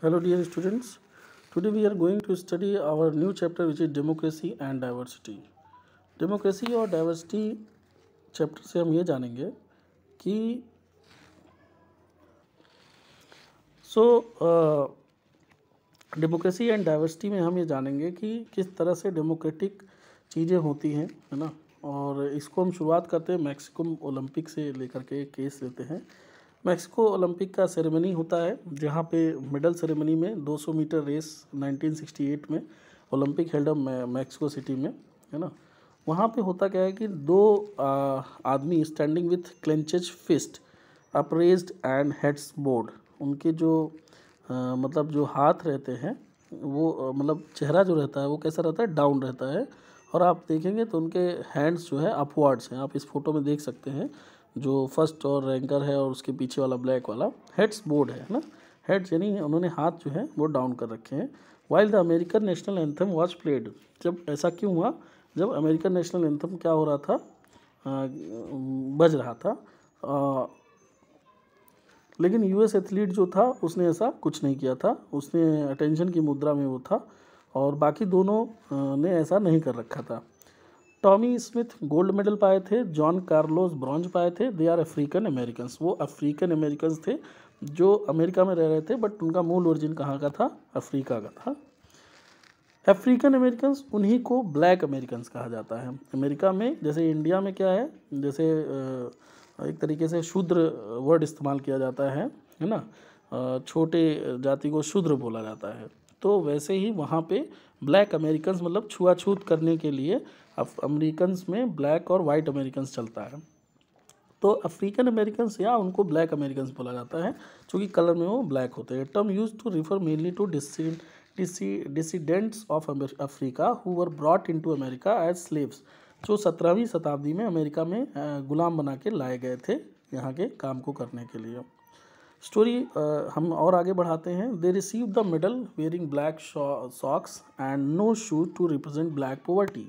Hello, dear students. Today we are going to study our new chapter, which is democracy and diversity. Democracy और diversity chapter से हम ये जानेंगे कि democracy and diversity में हम ये जानेंगे कि किस तरह से डेमोक्रेटिक चीज़ें होती हैं, है ना। और इसको हम शुरुआत करते हैं मैक्सिको ओलंपिक से लेकर के एक केस लेते हैं। मैक्सिको ओलंपिक का सेरेमनी होता है जहाँ पे मेडल सेरेमनी में 200 मीटर रेस 1968 में ओलंपिक हेल्ड मैक्सिको सिटी में, है ना। वहाँ पे होता क्या है कि दो आदमी standing with clenched fist upraised and heads bowed, उनके जो मतलब जो हाथ रहते हैं वो मतलब चेहरा जो रहता है वो कैसा रहता है, डाउन रहता है। और आप देखेंगे तो उनके हैंड्स जो है अपवर्ड्स हैं। आप इस फोटो में देख सकते हैं जो फर्स्ट और रैंकर है और उसके पीछे वाला ब्लैक वाला हेड्स बोर्ड है ना। हेड्स यानी उन्होंने हाथ जो है वो डाउन कर रखे हैं। While the American national anthem was played, जब ऐसा क्यों हुआ, जब अमेरिकन नेशनल एंथम क्या हो रहा था, बज रहा था। लेकिन यूएस एथलीट जो था उसने ऐसा कुछ नहीं किया था, उसने अटेंशन की मुद्रा में वो था और बाकी दोनों ने ऐसा नहीं कर रखा था। टॉमी स्मिथ गोल्ड मेडल पाए थे, जॉन कार्लोस ब्रॉन्ज पाए थे। दे आर अफ्रीकन अमेरिकन्स, वो अफ्रीकन अमेरिकन्स थे जो अमेरिका में रह रहे थे, बट उनका मूल ओरिजिन कहाँ का था, अफ्रीका का था। अफ्रीकन अमेरिकन्स उन्हीं को ब्लैक अमेरिकन्स कहा जाता है। अमेरिका में जैसे इंडिया में क्या है, जैसे एक तरीके से शूद्र वर्ड इस्तेमाल किया जाता है ना। छोटे जाति को शूद्र बोला जाता है, तो वैसे ही वहाँ पे ब्लैक अमेरिकन्स मतलब छुआछूत करने के लिए अमेरिकन्स में ब्लैक और वाइट अमेरिकन्स चलता है। तो अफ्रीकन अमेरिकन्स या उनको ब्लैक अमेरिकन्स बोला जाता है क्योंकि कलर में वो ब्लैक होते हैं। Term use to refer mainly to descendants of Africa who were brought into America as slaves, जो 17वीं शताब्दी में अमेरिका में गुलाम बना के लाए गए थे यहाँ के काम को करने के लिए। स्टोरी हम और आगे बढ़ाते हैं। They receive the medal wearing black socks and no shoes to represent black poverty.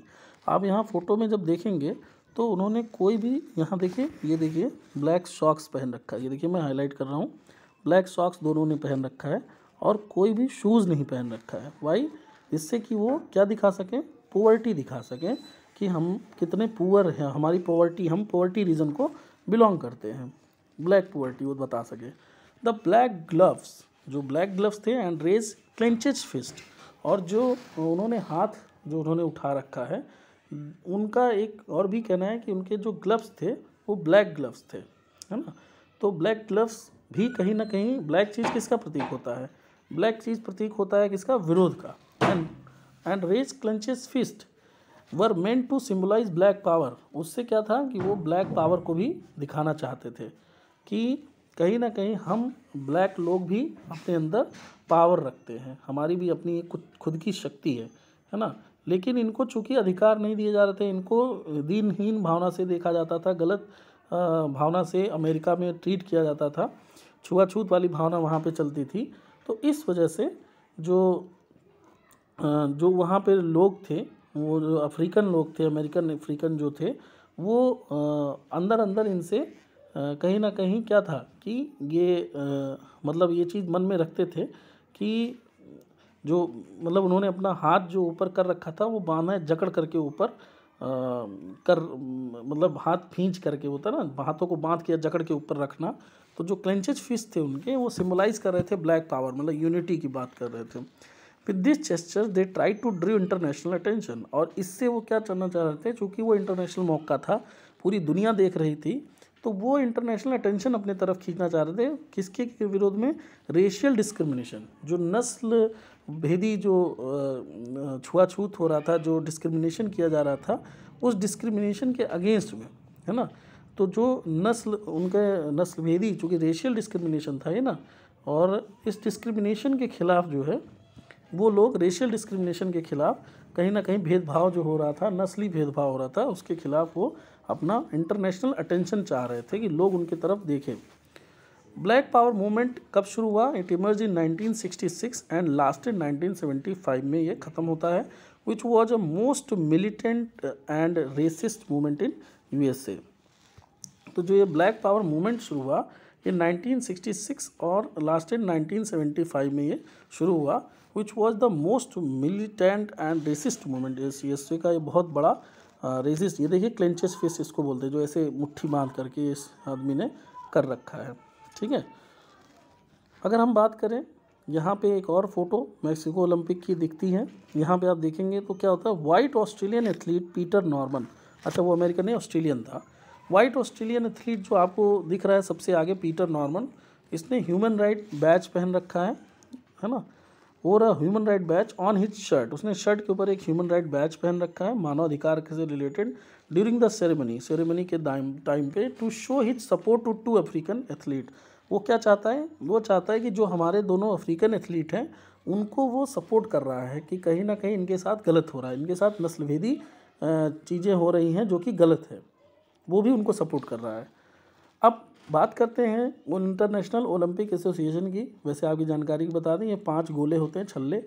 आप यहाँ फोटो में जब देखेंगे तो उन्होंने कोई भी, यहाँ देखिए, ये देखिए ब्लैक सॉक्स पहन रखा है, ये देखिए मैं हाईलाइट कर रहा हूँ, ब्लैक सॉक्स दोनों ने पहन रखा है और कोई भी शूज़ नहीं पहन रखा है। वाई, इससे कि वो क्या दिखा सकें, पॉवर्टी दिखा सकें कि हम कितने पुअर हैं, हमारी पॉवर्टी, हम पॉवर्टी रीजन को बिलोंग करते हैं, ब्लैक पॉवर्टी वो बता सके। द ब्लैक ग्लव्स, जो ब्लैक ग्लव्स थे, एंड रेज क्लेंचेज फिस्ट, और जो उन्होंने हाथ जो उन्होंने उठा रखा है, उनका एक और भी कहना है कि उनके जो ग्लव्स थे वो ब्लैक ग्लव्स थे, है ना। तो ब्लैक ग्लव्स भी कहीं ना कहीं ब्लैक चीज़ किसका प्रतीक होता है, ब्लैक चीज़ प्रतीक होता है किसका, विरोध का। And raised clenched fist were meant to symbolise black power, उससे क्या था कि वो ब्लैक पावर को भी दिखाना चाहते थे कि कहीं ना कहीं हम ब्लैक लोग भी अपने अंदर पावर रखते हैं, हमारी भी अपनी एक खुद की शक्ति है ना। लेकिन इनको चूंकि अधिकार नहीं दिए जा रहे थे, इनको दीनहीन भावना से देखा जाता था, गलत भावना से अमेरिका में ट्रीट किया जाता था, छुआछूत वाली भावना वहाँ पे चलती थी। तो इस वजह से जो वहाँ पे लोग थे, वो जो अफ्रीकन लोग थे, अमेरिकन अफ्रीकन जो थे, वो अंदर अंदर इनसे कहीं ना कहीं क्या था कि ये मतलब ये चीज़ मन में रखते थे कि जो मतलब उन्होंने अपना हाथ जो ऊपर कर रखा था वो बांधा जकड़ करके ऊपर कर, मतलब हाथ खींच करके होता ना, हाथों को बांध के जकड़ के ऊपर रखना। तो जो क्लेंचेज फिस्ट थे उनके, वो सिम्बलाइज कर रहे थे ब्लैक पावर, मतलब यूनिटी की बात कर रहे थे। With this gesture they try to drew international attention, और इससे वो क्या करना चाह रहे थे, चूँकि वो इंटरनेशनल मौका था, पूरी दुनिया देख रही थी, तो वो इंटरनेशनल अटेंशन अपने तरफ खींचना चाह रहे थे। किसके विरोध में, रेशियल डिस्क्रिमिनेशन, जो नस्ल भेदी जो छुआछूत हो रहा था, जो डिस्क्रिमिनेशन किया जा रहा था, उस डिस्क्रिमिनेशन के अगेंस्ट में, है ना। तो जो नस्ल उनके नस्ल भेदी, चूँकि रेशियल डिस्क्रिमिनेशन था ये ना, और इस डिस्क्रिमिनेशन के खिलाफ जो है वो लोग, रेशियल डिस्क्रिमिनेशन के खिलाफ कहीं ना कहीं भेदभाव जो हो रहा था, नस्ली भेदभाव हो रहा था, उसके खिलाफ वो अपना इंटरनेशनल अटेंशन चाह रहे थे कि लोग उनकी तरफ देखें। ब्लैक पावर मूवमेंट कब शुरू हुआ, it emerge in 1966 and lasted 1975 में ये ख़त्म होता है, which was a most militant and racist movement in USA. तो जो ये ब्लैक पावर मूवमेंट शुरू हुआ ये 1966 और लास्टेड 1975 में ये शुरू हुआ, which was the most militant and racist movement. CSA का ये बहुत बड़ा रेसिस्ट, ये देखिए क्लेंचेस फिस्ट इसको बोलते हैं, जो ऐसे मुट्ठी बांध करके इस आदमी ने कर रखा है, ठीक है। अगर हम बात करें, यहाँ पे एक और फोटो मैक्सिको ओलंपिक की दिखती है। यहाँ पे आप देखेंगे तो क्या होता है, white Australian athlete Peter Norman, अच्छा वो अमेरिकन नहीं ऑस्ट्रेलियन था। वाइट ऑस्ट्रेलियन एथलीट जो आपको दिख रहा है सबसे आगे, पीटर नॉर्मन, इसने ह्यूमन राइट बैच पहन रखा है ना, और human right batch on his shirt, उसने शर्ट के ऊपर एक ह्यूमन राइट बैच पहन रखा है मानवाधिकार से रिलेटेड, ड्यूरिंग द सेरेमनी के टाइम पे, to show his support to 2 African athlete. वो क्या चाहता है, वो चाहता है कि जो हमारे दोनों अफ्रीकन एथलीट हैं उनको वो सपोर्ट कर रहा है कि कहीं ना कहीं इनके साथ गलत हो रहा है, इनके साथ नस्लभेदी चीज़ें हो रही हैं जो कि गलत है, वो भी उनको सपोर्ट कर रहा है। अब बात करते हैं वो इंटरनेशनल ओलंपिक एसोसिएशन की। वैसे आपकी जानकारी बता दें, ये 5 गोले होते हैं, छल्ले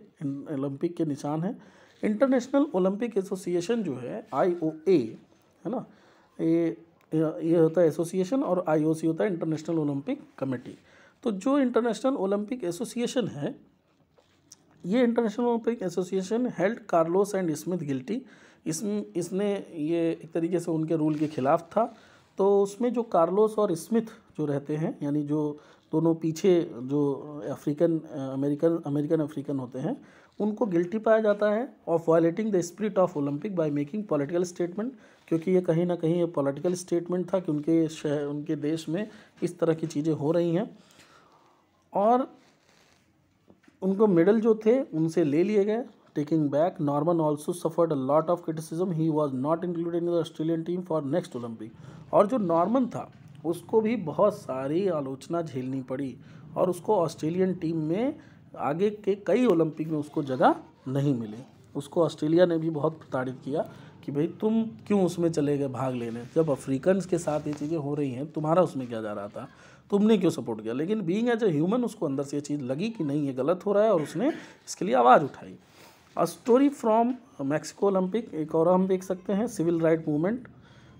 ओलंपिक के निशान हैं। इंटरनेशनल ओलंपिक एसोसिएशन जो है IOA है ना, ये होता है एसोसिएशन, और IOC होता है इंटरनेशनल ओलंपिक कमेटी। तो जो इंटरनेशनल ओलंपिक एसोसिएशन है, ये international Olympic association held Carlos and Smith guilty, इसने ये एक तरीके से उनके रूल के खिलाफ था। तो उसमें जो कार्लोस और स्मिथ जो रहते हैं, यानी जो दोनों पीछे जो अमेरिकन अफ्रीकन होते हैं, उनको गिल्टी पाया जाता है of violating the spirit of Olympic by making political statement, क्योंकि ये कहीं ना कहीं ये पॉलिटिकल स्टेटमेंट था कि उनके देश में इस तरह की चीज़ें हो रही हैं, और उनको मेडल जो थे उनसे ले लिए गए। Taking back, Norman also suffered a lot of criticism, he was not included in the Australian team for next Olympic. और जो नॉर्मन था उसको भी बहुत सारी आलोचना झेलनी पड़ी, और उसको ऑस्ट्रेलियन टीम में आगे के कई ओलंपिक में उसको जगह नहीं मिली। उसको ऑस्ट्रेलिया ने भी बहुत प्रताड़ित किया कि भाई तुम क्यों उसमें चले गए भाग लेने, जब अफ्रीकन्स के साथ ये चीज़ें हो रही हैं, तुम्हारा उसमें क्या जा रहा था, तुमने क्यों सपोर्ट किया। लेकिन बीइंग एज ए ह्यूमन उसको अंदर से ये चीज़ लगी कि नहीं ये गलत हो रहा है, और उसने इसके लिए आवाज़ उठाई। A story from Mexico Olympic, एक और हम देख सकते हैं सिविल राइट मूवमेंट,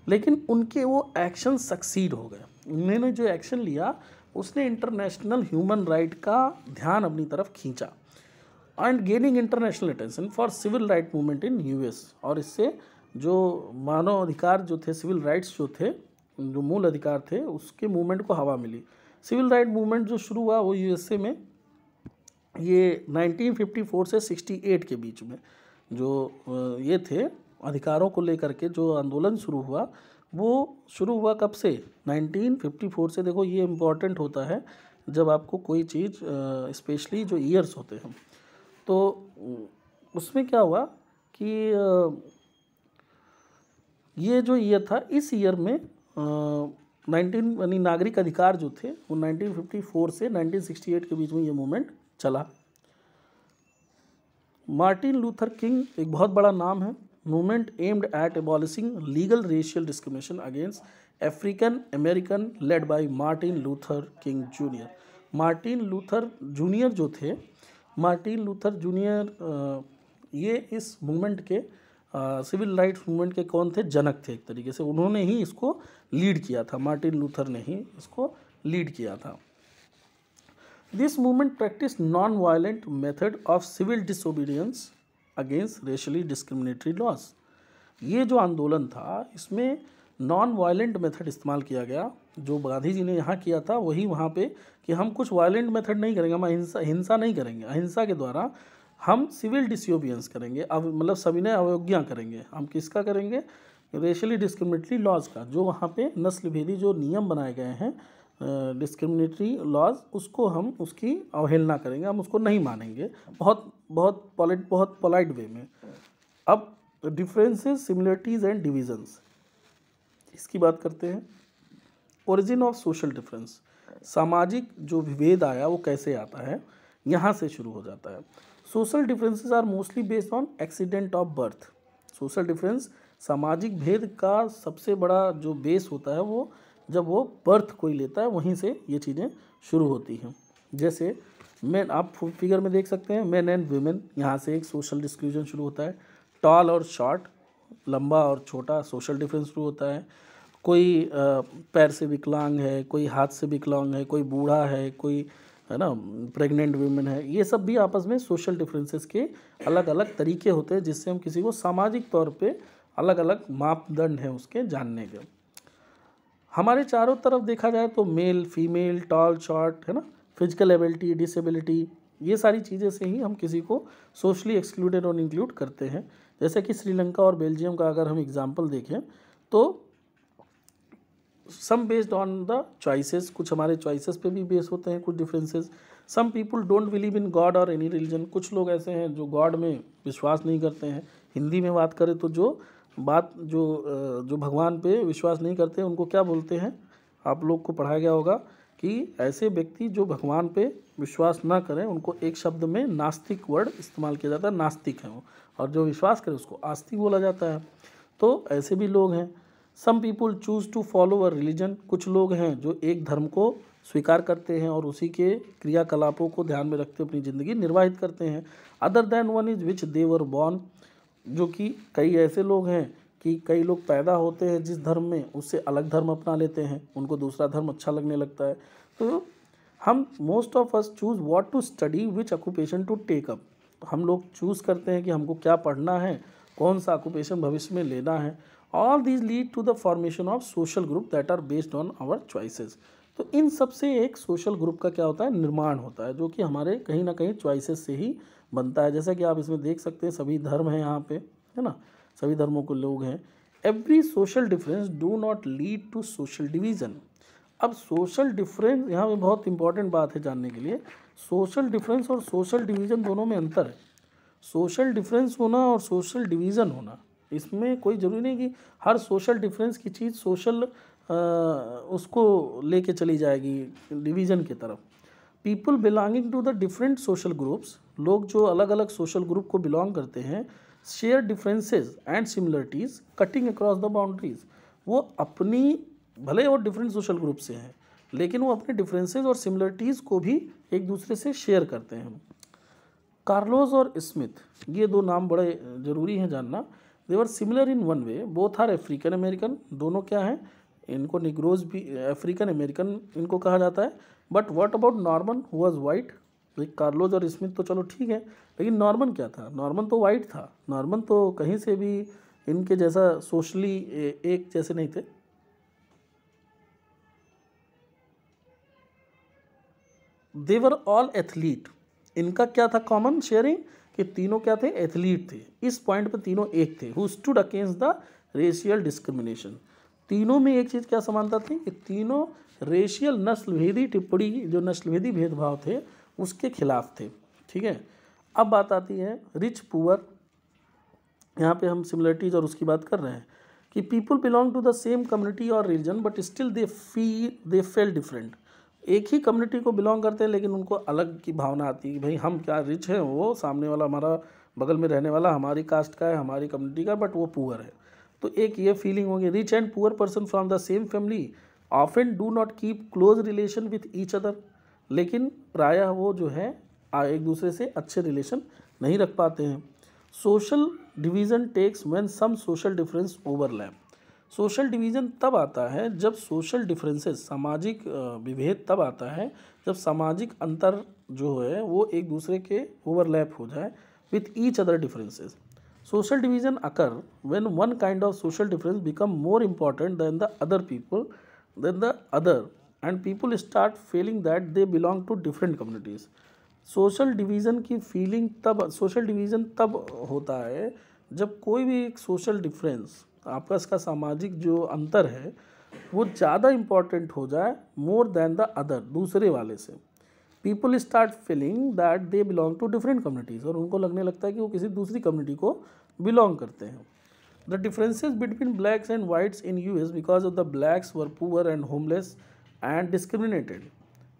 लेकिन उनके वो एक्शन सक्सीड हो गए। उन्होंने जो एक्शन लिया उसने इंटरनेशनल ह्यूमन राइट का ध्यान अपनी तरफ खींचा, and gaining international attention for civil right movement in US। और इससे जो मानव अधिकार जो थे, सिविल राइट्स जो थे, जो मूल अधिकार थे, उसके मूवमेंट को हवा मिली। सिविल राइट मूवमेंट जो शुरू हुआ वो USA में, ये 1954 से 68 के बीच में जो ये थे अधिकारों को लेकर के जो आंदोलन शुरू हुआ, वो शुरू हुआ कब से, 1954 से। देखो ये इम्पॉर्टेंट होता है जब आपको कोई चीज़ स्पेशली जो ईयर्स होते हैं, तो उसमें क्या हुआ कि ये जो ईयर था, इस ईयर में 19 यानी नागरिक अधिकार जो थे वो 1954 से 1968 के बीच में ये मूवमेंट चला। मार्टिन लूथर किंग एक बहुत बड़ा नाम है। Movement aimed at abolishing legal racial discrimination against African American, led by Martin Luther king junior. Martin Luther junior जो थे, मार्टिन लूथर जूनियर ये इस मूवमेंट के सिविल राइट्स मूवमेंट के कौन थे, जनक थे एक तरीके से। उन्होंने ही इसको लीड किया था, मार्टिन लूथर ने ही इसको लीड किया था। This movement practice non violent method of civil disobedience against racially discriminatory laws. ये जो आंदोलन था इसमें नॉन वायलेंट मेथड इस्तेमाल किया गया। जो गांधी जी ने यहाँ किया था वही वहाँ पे, कि हम कुछ वायलेंट मेथड नहीं करेंगे, हम हिंसा नहीं करेंगे, अहिंसा के द्वारा हम सिविल डिसोबीडियंस करेंगे, अब मतलब सविनय अवज्ञा करेंगे। हम किसका करेंगे, रेशियली डिस्क्रिमिनेटरी लॉज का। जो वहाँ पे नस्ल भेदी जो नियम बनाए गए हैं, डिस्क्रिमिनेटरी लॉज, उसको हम उसकी अवहेलना करेंगे, हम उसको नहीं मानेंगे, बहुत पोलाइट वे में। अब डिफरेंसेस, सिमिलरिटीज़ एंड डिविजन्स, इसकी बात करते हैं। ओरिजिन ऑफ सोशल डिफरेंस, सामाजिक जो विभेद आया वो कैसे आता है, यहाँ से शुरू हो जाता है। Social differences are mostly based on accident of birth. Social difference, सामाजिक भेद का सबसे बड़ा जो बेस होता है वो जब वो बर्थ कोई लेता है, वहीं से ये चीज़ें शुरू होती हैं। जैसे मैन, आप फिगर में देख सकते हैं, मैन एंड वुमेन, यहाँ से एक सोशल डिस्क्रिमिनेशन शुरू होता है। टॉल और शॉर्ट, लंबा और छोटा, सोशल डिफरेंस शुरू होता है। कोई पैर से विकलांग है, कोई हाथ से विकलांग है, कोई बूढ़ा है, कोई है ना प्रेग्नेंट वुमेन है, ये सब भी आपस में सोशल डिफरेंसेस के अलग अलग तरीके होते हैं जिससे हम किसी को सामाजिक तौर पे अलग अलग मापदंड हैं उसके जानने के। हमारे चारों तरफ देखा जाए तो मेल फीमेल टॉल शॉर्ट है ना, फिजिकल एबिलिटी डिसेबिलिटी, ये सारी चीज़ें से ही हम किसी को सोशली एक्सक्लूडेड और इंक्लूड करते हैं। जैसे कि श्रीलंका और बेल्जियम का अगर हम एग्जांपल देखें तो some based on the choices, कुछ हमारे चॉइसेस पे भी बेस होते हैं कुछ differences. Some people don't believe in god और एनी रिलीजन, कुछ लोग ऐसे हैं जो गॉड में विश्वास नहीं करते हैं। हिंदी में बात करें तो जो भगवान पे विश्वास नहीं करते उनको क्या बोलते हैं, आप लोग को पढ़ाया गया होगा कि ऐसे व्यक्ति जो भगवान पे विश्वास ना करें उनको एक शब्द में नास्तिक वर्ड इस्तेमाल किया जाता है, नास्तिक है वो, और जो विश्वास करे उसको आस्तिक बोला जाता है। तो ऐसे भी लोग हैं। Some people choose to follow a religion, कुछ लोग हैं जो एक धर्म को स्वीकार करते हैं और उसी के क्रियाकलापों को ध्यान में रखते अपनी ज़िंदगी निर्वाहित करते हैं। Other than one is which they were born, जो कि कई ऐसे लोग हैं कि कई लोग पैदा होते हैं जिस धर्म में उससे अलग धर्म अपना लेते हैं, उनको दूसरा धर्म अच्छा लगने लगता है। तो हम most of us choose what to study which occupation to take up, हम लोग चूज़ करते हैं कि हमको क्या पढ़ना है, कौन सा ऑक्यूपेशन भविष्य में लेना है। All these lead to the formation of social group that are based on our choices. तो इन सब से एक सोशल ग्रुप का क्या होता है, निर्माण होता है, जो कि हमारे कहीं ना कहीं चॉइसेस से ही बनता है। जैसा कि आप इसमें देख सकते हैं सभी धर्म हैं यहाँ पे, है ना, सभी धर्मों के लोग हैं। Every social difference do not lead to social division. अब सोशल डिफरेंस यहाँ पे बहुत इंपॉर्टेंट बात है जानने के लिए, सोशल डिफरेंस और सोशल डिवीज़न दोनों में अंतर है। सोशल डिफरेंस होना और सोशल डिवीज़न होना, इसमें कोई ज़रूरी नहीं कि हर सोशल डिफरेंस की चीज़ सोशल उसको लेके चली जाएगी डिवीज़न की तरफ। People belonging to the different social groups, लोग जो अलग अलग सोशल ग्रुप को बिलोंग करते हैं, share differences and similarities cutting across the boundaries. वो अपनी, भले वो डिफरेंट सोशल ग्रुप से हैं लेकिन वो अपने डिफरेंसेस और सिमिलरिटीज़ को भी एक दूसरे से शेयर करते हैं। कार्लोस और स्मिथ, ये दो नाम बड़े ज़रूरी हैं जानना। They were similar in one way, both are African American, दोनों क्या हैं, इनको निग्रोज भी अफ्रीकन अमेरिकन इनको कहा जाता है। But what about Norman who was white, Carlos और स्मिथ तो चलो ठीक है, लेकिन नॉर्मन क्या था, नॉर्मन तो वाइट था, नॉर्मन तो कहीं से भी इनके जैसा सोशली एक जैसे नहीं थे। दे वर ऑल एथलीट, इनका क्या था कॉमन शेयरिंग कि तीनों क्या थे, एथलीट थे, इस पॉइंट पे तीनों एक थे। Who stood against the racial discrimination, तीनों में एक चीज़ क्या समानता थी कि तीनों रेशियल नस्लभेदी टिप्पणी, जो नस्लभेदी भेदभाव थे उसके खिलाफ थे। ठीक है, अब बात आती है रिच पुअर, यहाँ पे हम सिमिलरिटीज़ और उसकी बात कर रहे हैं कि people belong to the same community और religion but still they feel different. एक ही कम्युनिटी को बिलोंग करते हैं लेकिन उनको अलग की भावना आती है कि भाई हम क्या रिच हैं, वो सामने वाला हमारा बगल में रहने वाला हमारी कास्ट का है, हमारी कम्युनिटी का, बट वो पुअर है। तो एक ये फीलिंग होगी। Rich and poor person from the same family often do not keep close relation with each other, लेकिन प्रायः वो जो है एक दूसरे से अच्छे रिलेशन नहीं रख पाते हैं। Social division takes when some social difference overlap, social division तब आता है जब सोशल डिफरेंसेस, सामाजिक विभेद तब आता है जब सामाजिक अंतर जो है वो एक दूसरे के ओवरलैप हो जाए with each other differences. Social division occur when one kind of social difference become more important than the other and people start feeling that they belong to different communities. Social division की feeling तब, social division तब होता है जब कोई भी एक social difference, आपस का सामाजिक जो अंतर है वो ज़्यादा इम्पॉर्टेंट हो जाए मोर देन द अदर, दूसरे वाले से। People start feeling that they belong to different communities, और उनको लगने लगता है कि वो किसी दूसरी कम्युनिटी को बिलोंग करते हैं। The differences between blacks and whites in US because of the blacks were poor and homeless and discriminated.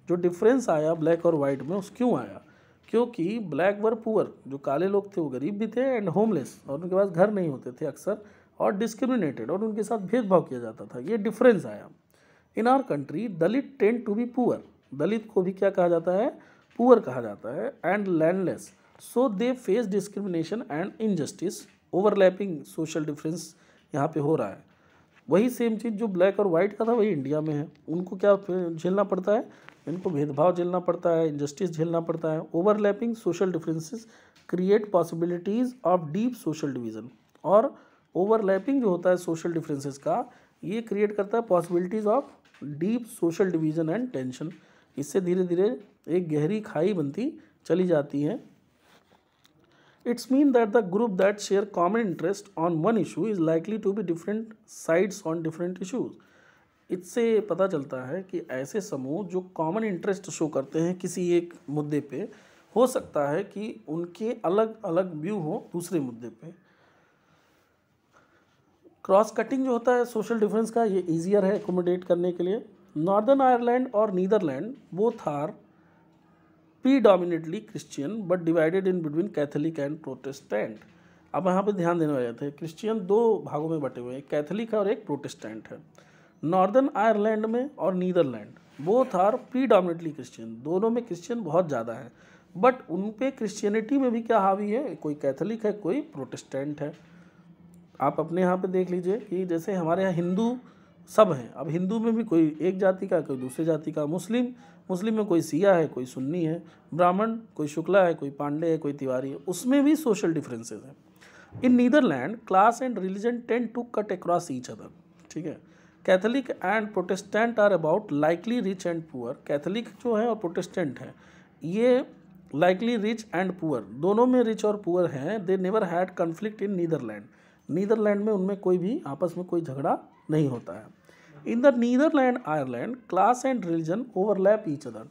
जो डिफरेंस आया ब्लैक और वाइट में, उस क्यों आया, क्योंकि ब्लैक वर पुअर, जो काले लोग थे वो गरीब भी थे, एंड होमलेस, और उनके पास घर नहीं होते थे अक्सर, और डिस्क्रिमिनेटेड, और उनके साथ भेदभाव किया जाता था, ये डिफरेंस आया। In our country Dalit tend to be poor, Dalit को भी क्या कहा जाता है, पुअर कहा जाता है, and landless, so they face discrimination and injustice. Overlapping social difference यहाँ पे हो रहा है। वही सेम चीज़ जो ब्लैक और वाइट का था वही इंडिया में है। उनको क्या झेलना पड़ता है, इनको भेदभाव झेलना पड़ता है, इनजस्टिस झेलना पड़ता है। Overlapping social differences create possibilities of deep social division. और ओवरलैपिंग जो होता है सोशल डिफरेंसेस का, ये क्रिएट करता है possibilities of deep social division and tension. इससे धीरे धीरे एक गहरी खाई बनती चली जाती है। It's mean that the group that share common interest on one issue is likely to be different sides on different issues. इससे पता चलता है कि ऐसे समूह जो कॉमन इंटरेस्ट शो करते हैं किसी एक मुद्दे पे, हो सकता है कि उनके अलग अलग व्यू हो दूसरे मुद्दे पे। क्रॉस कटिंग जो होता है सोशल डिफरेंस का, ये ईजियर है एकोमोडेट करने के लिए। नॉर्दर्न आयरलैंड और Netherland both are predominantly Christian but divided in between Catholic and Protestant। अब यहाँ पे ध्यान देने वाले थे, क्रिश्चियन दो भागों में बटे हुए हैं, एक कैथोलिक है और एक प्रोटेस्टेंट है। नॉर्दर्न आयरलैंड में और Netherland both are predominantly Christian, दोनों में क्रिश्चियन बहुत ज़्यादा है, बट उन पे क्रिश्चियनिटी में भी क्या हावी है, कोई कैथोलिक है कोई प्रोटेस्टेंट है। आप अपने यहाँ पे देख लीजिए कि जैसे हमारे यहाँ हिंदू सब हैं, अब हिंदू में भी कोई एक जाति का कोई दूसरे जाति का, मुस्लिम में कोई सिया है कोई सुन्नी है, ब्राह्मण कोई शुक्ला है कोई पांडे है कोई तिवारी है, उसमें भी सोशल डिफरेंसेस हैं। In Netherland class and religion tend to cut across each other. ठीक है, Catholic and Protestant are about likely rich and poor. Catholic जो है और प्रोटेस्टेंट है ये लाइकली रिच एंड पुअर, दोनों में रिच और पुअर हैं। They never had conflict in Netherland. Netherland में उनमें कोई भी आपस में कोई झगड़ा नहीं होता है। In the Netherland Ireland class and religion overlap each other.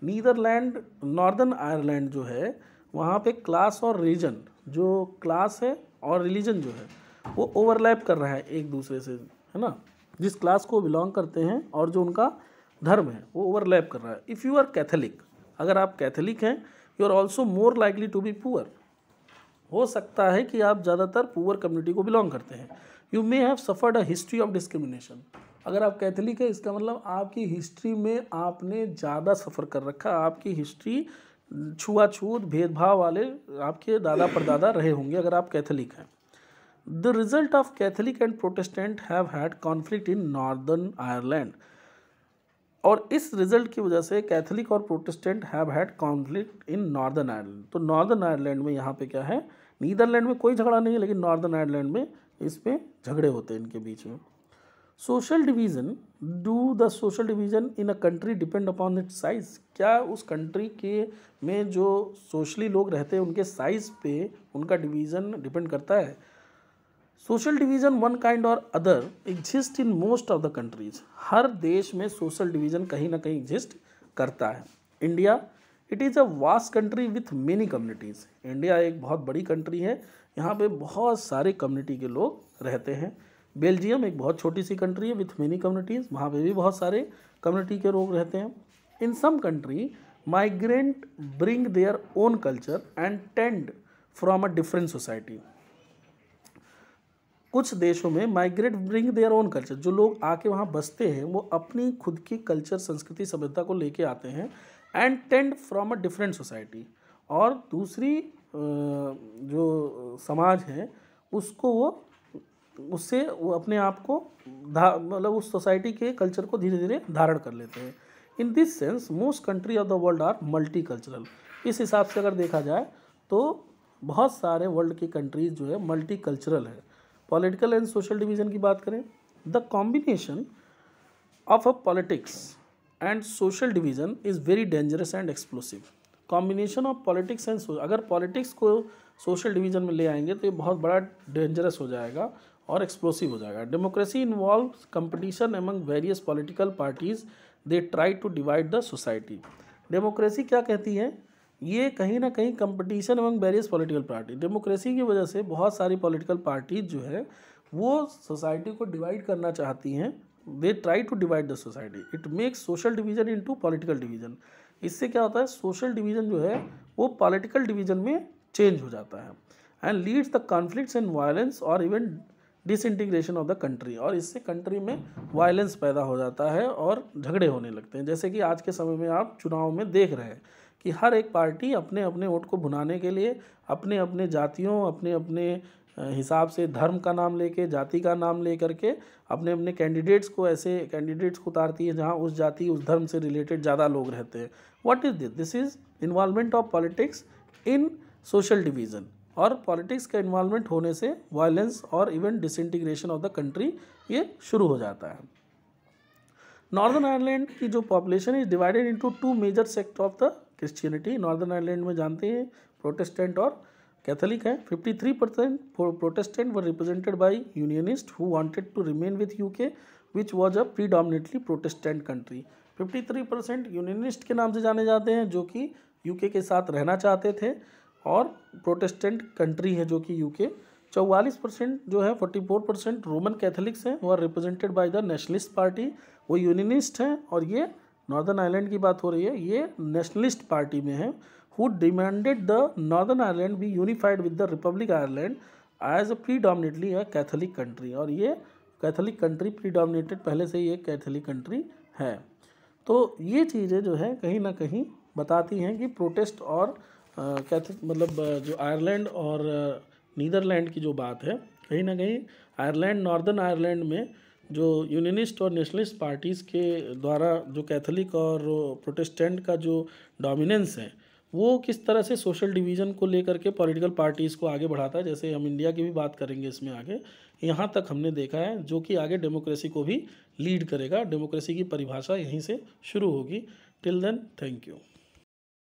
Netherland Northern Ireland जो है वहाँ पे क्लास और रिलीजन, जो क्लास है और रिलीजन जो है वो ओवरलैप कर रहा है एक दूसरे से, है ना। जिस क्लास को बिलोंग करते हैं और जो उनका धर्म है वो ओवरलैप कर रहा है। इफ़ यू आर कैथोलिक, अगर आप कैथोलिक हैं, you are also more likely to be poor. हो सकता है कि आप ज़्यादातर पुअर कम्युनिटी को बिलोंग करते हैं। You may have suffered a history of discrimination. अगर आप कैथोलिक है इसका मतलब आपकी हिस्ट्री में आपने ज़्यादा सफ़र कर रखा, आपकी हिस्ट्री छुआछूत भेदभाव वाले आपके दादा परदादा रहे होंगे अगर आप कैथोलिक हैं। The result of Catholic and Protestant have had conflict in northern Ireland. और इस रिजल्ट की वजह से कैथोलिक और Protestant have had conflict in northern Ireland. तो नॉर्दर्न आयरलैंड में यहाँ पे क्या है, नीदरलैंड में कोई झगड़ा नहीं है लेकिन नॉर्दर्न आयरलैंड में इसमें झगड़े होते हैं इनके बीच में। Social division, do the social division in a country depend upon its size. क्या उस कंट्री के में जो सोशली लोग रहते हैं उनके साइज़ पे उनका डिवीज़न डिपेंड करता है। Social division one kind or other exist in most of the countries. हर देश में सोशल डिवीज़न कहीं ना कहीं एग्जिस्ट करता है। India, it is a vast country with many communities. India एक बहुत बड़ी कंट्री है, यहाँ पे बहुत सारे कम्युनिटी के लोग रहते हैं। बेल्जियम एक बहुत छोटी सी कंट्री है विथ मेनी कम्युनिटीज़, वहाँ पे भी बहुत सारे कम्युनिटी के लोग रहते हैं। In some country migrant bring their own culture and tend from a different society. कुछ देशों में migrate bring their own culture, जो लोग आके वहाँ बसते हैं वो अपनी खुद की कल्चर संस्कृति सभ्यता को लेके आते हैं। And tend from a different society, और दूसरी जो समाज है उसको उससे वो अपने आप को मतलब उस सोसाइटी के कल्चर को धीरे धीरे धारण कर लेते हैं। In this sense most country of the world are multi cultural. इस हिसाब से अगर देखा जाए तो बहुत सारे वर्ल्ड की कंट्रीज़ जो है मल्टी कल्चरल है। पॉलिटिकल एंड सोशल डिवीज़न की बात करें, the combination of a politics and social division is very dangerous and explosive. Combination of politics and अगर पॉलिटिक्स को सोशल डिवीज़न में ले आएंगे तो ये बहुत बड़ा डेंजरस हो जाएगा और एक्सप्लोसिव हो जाएगा। Democracy involves competition among various political parties, they try to divide the society. Democracy क्या कहती है, ये कहीं ना कहीं competition among various political party. Democracy की वजह से बहुत सारी पॉलिटिकल पार्टीज जो है वो सोसाइटी को डिवाइड करना चाहती हैं। They try to divide the society, it makes social division into political division. इससे क्या होता है, सोशल डिवीज़न जो है वो पॉलिटिकल डिवीज़न में चेंज हो जाता है। And leads the conflicts and violence और even disintegration of the country, और इससे कंट्री में वायलेंस पैदा हो जाता है और झगड़े होने लगते हैं। जैसे कि आज के समय में आप चुनाव में देख रहे हैं कि हर एक पार्टी अपने अपने वोट को भुनाने के लिए अपने अपने जातियों, अपने अपने हिसाब से धर्म का नाम लेके, जाति का नाम ले करके अपने अपने कैंडिडेट्स को, ऐसे कैंडिडेट्स को उतारती है जहाँ उस जाति उस धर्म से रिलेटेड ज़्यादा लोग रहते हैं। What is this? This is involvement of politics in social division. और पॉलिटिक्स का इन्वॉल्वमेंट होने से वायलेंस और even disintegration of the country ये शुरू हो जाता है। नॉर्दर्न आयरलैंड की जो population is divided into two major sect of the Christianity. Northern Ireland में जानते हैं प्रोटेस्टेंट और कैथोलिक है। 53% Protestant were represented by unionist who wanted to remain with UK which was a predominantly Protestant country. 53% unionist के नाम से जाने जाते हैं जो कि यूके के साथ रहना चाहते थे, और प्रोटेस्टेंट कंट्री है जो कि यूके। 44% जो है 44% रोमन कैथोलिक्स हैं, वो are represented by the nationalist party, वो यूनियनिस्ट हैं। और ये नॉर्दर्न आयरलैंड की बात हो रही है, ये नेशनलिस्ट पार्टी में है, who demanded the Northern Ireland be unified with the Republic Ireland as a predominantly a Catholic country। और ये कैथोलिक कंट्री प्रीडोमिनेटेड पहले से ही एक कैथोलिक कंट्री है। तो ये चीज़ें जो है कहीं ना कहीं बताती हैं कि प्रोटेस्ट और मतलब जो आयरलैंड और नीदरलैंड की जो बात है, कहीं ना कहीं आयरलैंड, नॉर्दर्न आयरलैंड में जो यूनियनिस्ट और नेशनलिस्ट पार्टीज़ के द्वारा जो कैथोलिक और प्रोटेस्टेंट का जो डोमिनेंस है, वो किस तरह से सोशल डिवीज़न को लेकर के पॉलिटिकल पार्टीज़ को आगे बढ़ाता है। जैसे हम इंडिया की भी बात करेंगे इसमें आगे, यहाँ तक हमने देखा है, जो कि आगे डेमोक्रेसी को भी लीड करेगा। डेमोक्रेसी की परिभाषा यहीं से शुरू होगी। Till then, thank you.